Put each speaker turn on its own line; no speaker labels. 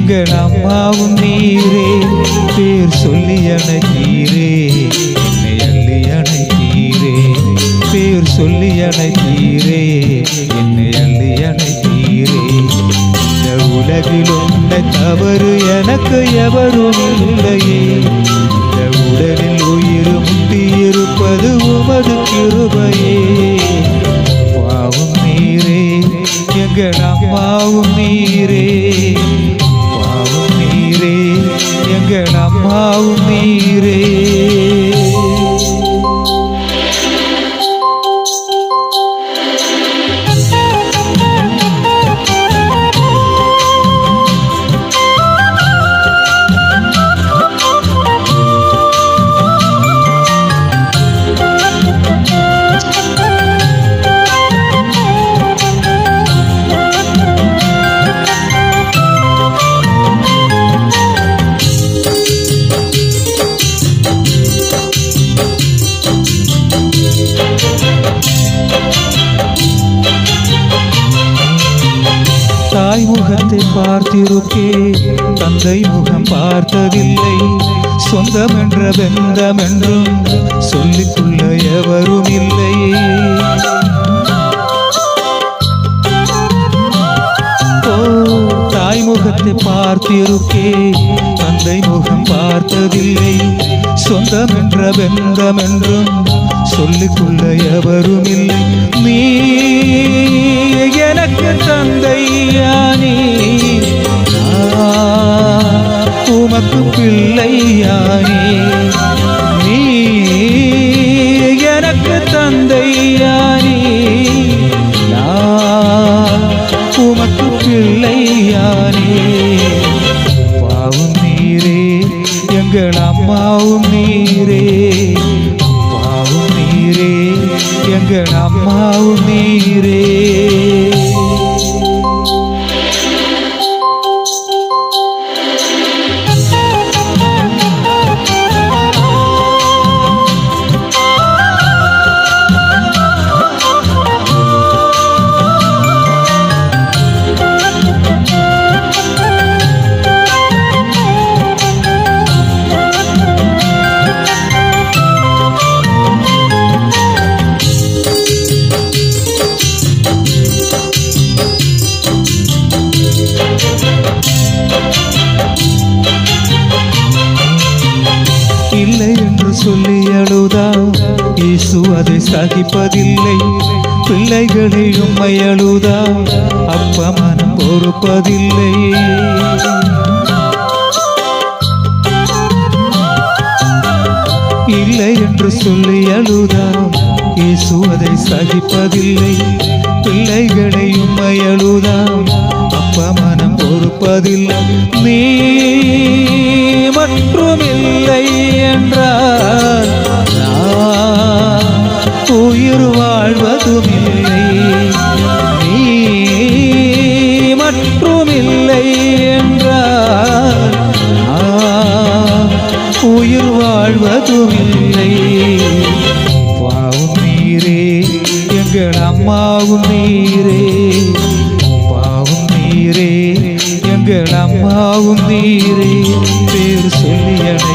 எங்கள் அம்மாவும் நீரே, பேர் சொல்லி அணைத்தீரே, என்னை அள்ளி அணைத்தீரே, பேர் சொல்லி அணைத்தீரே, என்னை அள்ளி அணைத்தீரே. இந்த உலகில் உன்னை தவறு எனக்கு எவரும் இல்லையே, இந்த உடலில் உயிர் முட்டியிருப்பது உமது கிருபையே. பாவம் நீரே, எங்கள் அம்மாவும் நீரே, பாவம் நீரே, எங்கள் அம்மாவும் நீரே. தாய் முகத்தை பார்த்திருக்கே, தந்தை முகம் பார்த்ததில்லை, சொந்தம் என்ற பந்தம் என்றும் சொல்லிக்கொள்ள எவரும் இல்லை. ஓ, தாய் முகத்தை பார்த்திருக்கே, தந்தை முகம் பார்த்ததில்லை, சொந்தம் என்ற பந்தம் என்றும் சொல்லிக்கொள்ள எவரும் இல்லை. நீ எனக்கு தந்தையானி, உமக்கு பிள்ளையானி, நீ எனக்கு தந்தையானி, உமக்கு பிள்ளையானி. பாவம் நீரே, எங்கள் அம்மாவும் நீரே, பாவம் நீரே, எங்கள் அம்மாவும் நீரே. இல்லை என்று சொல்லி அழுதா இயேசு அதை சகிப்பதில்லை, பிள்ளைகளை உம்மை அழுதா அப்பா மனம் பொறுப்பதில்லை. இல்லை என்று சொல்லி அழுதா இயேசு அதை சகிப்பதில்லை, பிள்ளைகளை உம்மை அழுதா அப்பா மனம் பொறுப்பதில்லை. நீ மற்றும் இல்லை என்றால் உயிர் வாழ்வதும் இல்லை, நீ மற்றும் இல்லை என்றால் உயிர் வாழ்வதும் இல்லை. பாவம் நீரே, எங்கள் அம்மாவும் நீரே, பாவம் நீரே, எங்கள் அம்மாவும் நீரே, பேர் சொல்லி அணை